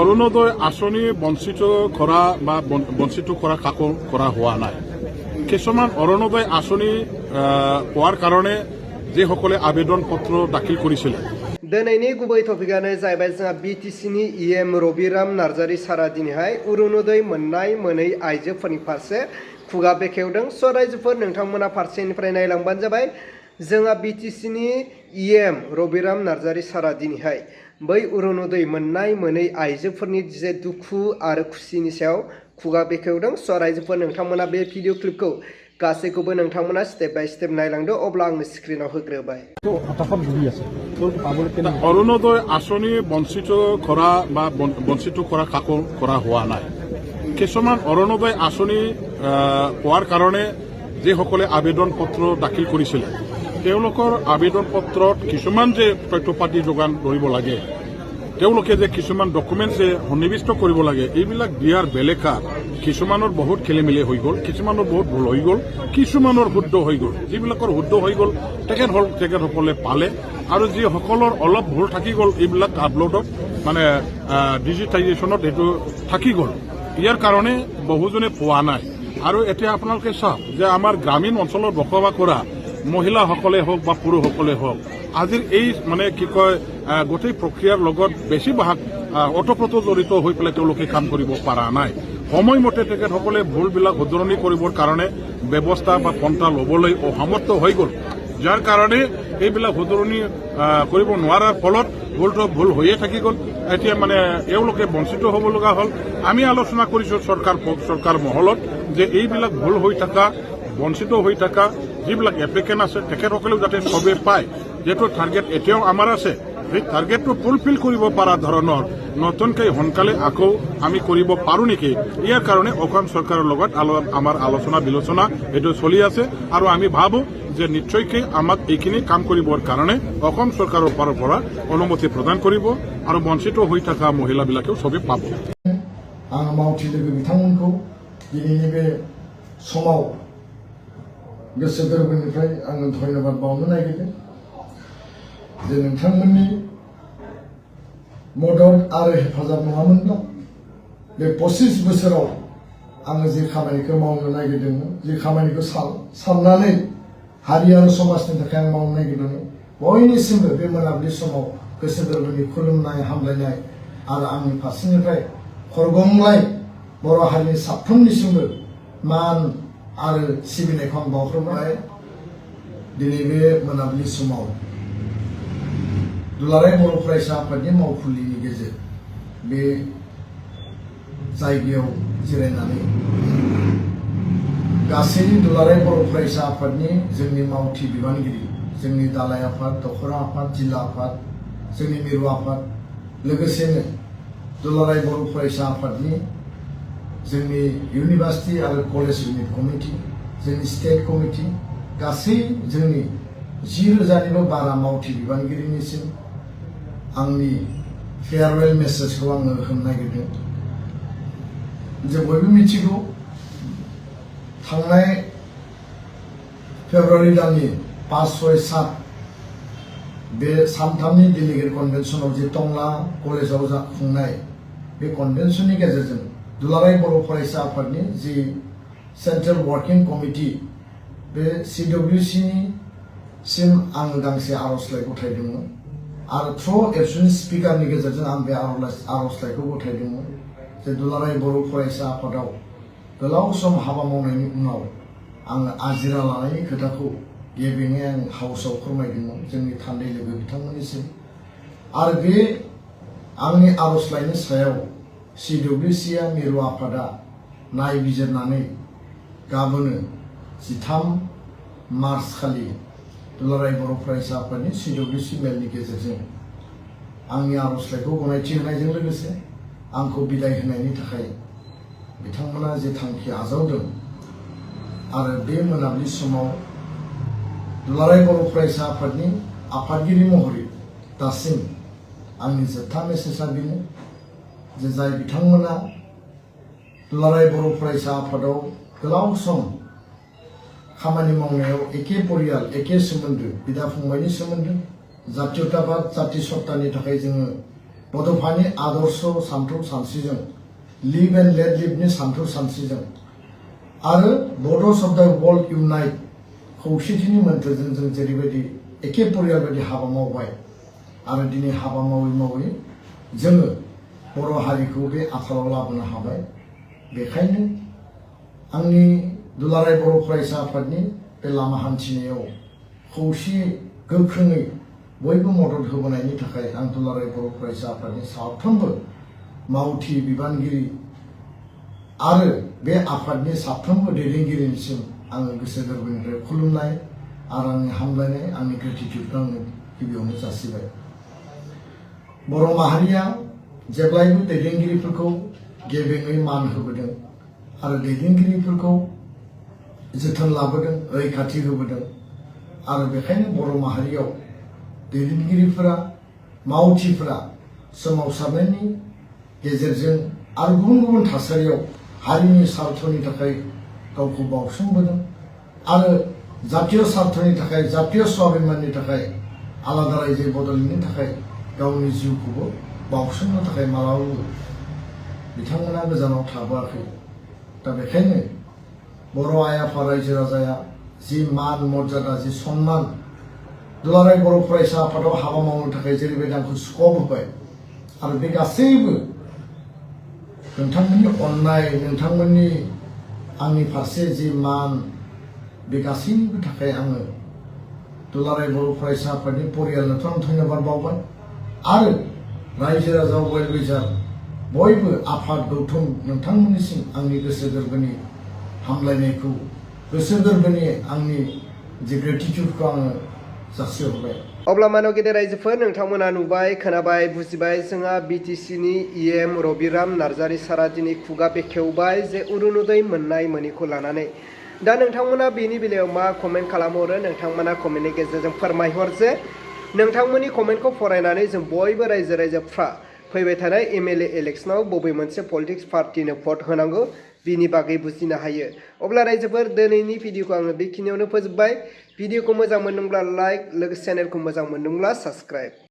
অৰুণোদয় আঁচনি বঞ্চিত কৰা বা বঞ্চিত কৰা কাকো কৰা হোৱা নাই। কিছুমান অৰুণোদয় আঁচনি পোৱাৰ কাৰণে যিসকলে আবেদন পত্ৰ দাখিল কৰিছিলে। दिनैनि गुबै टपिकआनो जाहैबाय जोंहा बिटिसिनि इएम रबिराम नार्जारी सारा दिनैहाय अरुणोदय मोननाय मोनै आइजोफोरनि फारसे खुगा बेखेवदों। स' रायजोफोर नोंथांमोना फारसेनिफ्राय नायलांबानो जाबाय। जोंहा बिटिसिनि इएम रबिराम नार्जारी सारा दिनैहाय बै अरुणोदय मोननाय मोनै आइजोफोरनि जे दुखु आरो खुसिनि सायाव खुगा बेखेवदों। स' रायजोफोर नोंथांमोना बे भिडिअ क्लिपखौ गासैखौबो नोंथांमोना स्टेप बाय स्टेप नायलांदो। अब्ला आंनो स्क्रिनाव होग्रोबाय। অৰুণোদয় আঁচনি বঞ্চিত কৰা বা বঞ্চিত কৰা কাকো কৰা হোৱা নাই। কিছুমান অৰুণোদয় আঁচনি পোৱাৰ কাৰণে যিসকলে আবেদন পত্ৰ দাখিল কৰিছিলে তেওঁলোকৰ আবেদন পত্ৰত কিছুমান যে তথ্য পাতি যোগান ধৰিব লাগে, তেওঁলোকে যে কিছুমান ডকুমেণ্টছ সন্নিৱিষ্ট কৰিব লাগে, এইবিলাক দিয়াৰ বেলেকা কিছুমানৰ বহুত খেলিমেলি হৈ গ'ল, কিছুমানৰ বহুত ভুল হৈ গ'ল, কিছুমানৰ শুদ্ধ হৈ গ'ল। যিবিলাকৰ শুদ্ধ হৈ গ'ল তেখেতসকলে পালে, আৰু যিসকলৰ অলপ ভুল থাকি গ'ল এইবিলাক আপলোডত মানে ডিজিটাইজেশ্যনত এইটো থাকি গ'ল। ইয়াৰ কাৰণে বহুজনে পোৱা নাই। আৰু এতিয়া আপোনালোকে চাওক যে আমাৰ গ্ৰামীণ অঞ্চলত বসবাস কৰা মহিলাসকলে হওক বা পুৰুষসকলে হওক আজিৰ এই মানে কি কয় গোটেই প্ৰক্ৰিয়াৰ লগত বেছিভাগ ওতঃপ্ৰোত জড়িত হৈ পেলাই তেওঁলোকে কাম কৰিব পৰা নাই। সময়মতে তেখেতসকলে ভুলবিলাক শুধৰণি কৰিবৰ কাৰণে ব্যৱস্থা বা পন্থা ল'বলৈ অসমৰ্থ হৈ গ'ল, যাৰ কাৰণে এইবিলাক শুধৰণি কৰিব নোৱাৰাৰ ফলত ভুল হৈয়ে থাকি গ'ল। এতিয়া মানে এওঁলোকে বঞ্চিত হ'ব লগা হ'ল। আমি আলোচনা কৰিছোঁ চৰকাৰ মহলত যে এইবিলাক ভুল হৈ থকা, বঞ্চিত হৈ থকা যিবিলাক এপ্লিকেণ্ট আছে তেখেতসকলেও যাতে চবে পায়। যিহেতু টাৰ্গেট এতিয়াও আমাৰ আছে, সেই টাৰ্গেটটো ফুলফিল কৰিব পৰা ধৰণৰ নতুনকৈ সোনকালে আকৌ আমি কৰিব পাৰোঁ নেকি, ইয়াৰ কাৰণে অসম চৰকাৰৰ লগত আমাৰ আলোচনা বিলোচনা এইটো চলি আছে। আৰু আমি ভাবোঁ যে নিশ্চয়কৈ আমাক এইখিনি কাম কৰিবৰ কাৰণে অসম চৰকাৰৰ ফালৰ পৰা অনুমতি প্ৰদান কৰিব আৰু বঞ্চিত হৈ থকা মহিলাবিলাকেও চবে পাব। आं मावथि लोगो बिथांमोनखौ दिनैनि बे समाव गोसो गोरबोनिफ्राय आङो धन्यबाद बावनो नागिरदों जे नोंथांमोननि मदद आरो हेफाजाब नङामोनब्ला बे 25 बोसोराव आङो जे खामानिखौ मावनो नागिरदोंमोन, जे खामानिखौ साननानै हारि आरो समाजनि थाखाय आं मावनो नागिरदोंमोन, बयनिसिमबो बे मोनाबिलि समाव गोसो गोरबोनि खुलुमनाय हामलायनाय आरो आंनि फारसेनिफ्राय खरगंलाय बर' हारिनि साफ्रोमनिसिमबो मान आरो सिबिनायखौ आं बावहरबाय। दिनै बे मोनाबिलि समाव दुलाराय बर' फरायसा आफादनि मावखुलिनि गेजेर बे जायगायाव जिरायनानै गासैनि दुलाराय बर' फरायसा आफादनि जोंनि मावथि बिबानगिरि, जोंनि दालाय आफाद, दखरा आफाद, जिल्ला आफाद, जोंनि मिरु आफाद, लोगोसेनो दुलाराय बर' फरायसा आफादनि जोंनि इउनिभार्सिटि आरो कलेज इउनिट कमिटि, जोंनि स्टेट कमिटि, गासै जोंनि 10,000निबो बारा मावथि बिबानगिरिनिसिम आंनि फेयारवेल मेसेजखौ आङो होनो नागिरदों। जों बयबो मिथिगौ थांनाय फेब्रुवारि दाननि 5, 6, 7 बे सानथामनि डेलिगेट कन्भेन्सनाव जे टंला कलेजाव खुंनाय बे कन्भेन्सननि गेजेरजों दुलाराय बर' फरायसा आफादनि जि सेन्ट्रेल वार्किं कमिटि बे CWCनि सिम आं गांसे आर'जलाइ गथायदोंमोन आरो थ्र' एबसुनि स्पिकारनि गेजेरजों आं बे आर'जलाइखौ गथायदोंमोन जे दुलाराय बर' फरायसा आफादाव गोलाव सम हाबा मावनायनि उनाव आङो आजिरा लानायनि खोथाखौ गेबेङै आं हाउसआव फोरमायदोंमोन जोंनि थान्दै लोगो बिथांमोननिसिम। आरो बे आंनि आर'जलाइनि सायाव CWCआ मिरु आफादा नायबिजिरनानै गाबोनो 13 मार्च खालि दुलाराय बर' फरायसा आफादनि CWC मेलनि गेजेरजों आंनि आर'जलाइखौ गनायथि होनायजों लोगोसे आंखौ बिदाय होनायनि थाखाय बिथांमोना जे थांखि आजावदों आरो बे मोनाबिलि समाव दुलाराय बर' फरायसा आफादनि आफादगिरि महरै दासिम आंनि जोबथा मेसेजआ बेनो जे जाय बिथांमोना दुलाराय बर' फरायसा आफादाव गोलाव सम खामानि मावनायाव एखे परियाल, एखे सोमोन्दो, बिदा फंबायनि सोमोन्दो, जातीयताबाद, जाति सत्तानि थाखाय जोङो बड'फानि आदर्श सान्थौ सानस्रिजों लिभ एन्ड लेट लिभनि सान्थौ सानस्रिजों आरो बड' शब्द वर्ल्ड इउनाइट खौसेथिनि मोन्थोरजों जों जेरैबायदि एखे परियाल बायदि हाबा मावबाय आरो दिनै हाबा मावै मावै जोङो बर' हारिखौ बे आथालाव लाबोनो हाबाय। बेखायनो आंनि दुलाराय बर' फरायसा आफादनि बे लामा हान्थिनायाव खौसे गोख्रोङै बयबो मदद होबोनायनि थाखाय आं दुलाराय बर' फरायसा आफादनि साफ्रोमबो मावथि बिबानगिरि आरो बे आफादनि साफ्रोमबो दैदेनगिरिनिसिम आङो गोसो गोरबोनिफ्राय खुलुमनाय आरो आंनि हामलायनाय आंनि ग्रेटिटिउडखौ आङो गिबियावनो जासिबाय। बर' माहारिया जेब्लायबो दैदेनगिरिफोरखौ गेबेङै मान होबोदों आरो दैदेनगिरिफोरखौ जोथोन लाबोदों, रैखाथि होबोदों आरो बेखायनो बर' माहारियाव दैदेनगिरिफोरा मावथिफोरा सोमावसारनायनि गेजेरजों आरो गुबुन गुबुन थासारियाव हारिनि स्वार्थनि थाखाय गावखौ बाउसोमबोदों आरो जातीय स्वार्थनि थाखाय जातीय स्वाभिमाननि थाखाय आलादा रायजो बदलनि थाखाय गावनि जिउखौबो बाउसोमनो थाखाय मालाबाबो बिथांमोना गोजानाव थाबोआखै। दा बेखायनो बर' आइ आफा रायजो राजाया जि मान मर्यादा जि सन्मान दुलाराय बर' फरायसा आफादाव हाबा मावनो थाखाय जेरैबायदि आंखौ स्कप होबाय आरो बे गासैबो नोंथांमोननि अननाय नोंथांमोननि आंनि फारसे जि मान बे गासैनिबो थाखाय आङो दुलाराय बर' फरायसा आफादनि परियालनोथ' आं धन्यबाद बावबाय आरो रायजो राजा वेल विजार बयबो आफाद गौथुम नोंथांमोननिसिम आंनि गोसो गोरबोनि हामलायनायखौ गोसो गोरबोनि आंनि जि ग्रेटिटिउडखौ आङो जासिहरबाय। अब्ला मानव गेदेर रायजोफोर नोंथांमोना नुबाय खोनाबाय बुजिबाय जोंहा बिटिसिनि इएम रबिराम नार्जारि सारा दिनै खुगा बेखेवबाय जे अरुणोदय मोननाय मोनिखौ लानानै। दा नोंथांमोना बेनि बेलायाव मा कमेन्ट खालामहरो नोंथांमोना कमेन्टनि गेजेरजों फोरमायहर जे नोंथांमोननि कमेन्टखौ फरायनानै जों बयबो रायजो राजाफ्रा फैबाय थानाय एमएलए इलेक्सनाव बबे मोनसे पलिटिक्स पार्टिनो भट होनांगौ बिनि बागै बुजिनो हायो। अब्ला रायजोफोर दिनैनि भिडिअखौ आङो बेखिनियावनो फोजोबबाय। भिडिअखौ मोजां मोनदोंब्ला लाइक लोगोसे चेनेलखौ मोजां मोनदोंब्ला साबस्क्राइब।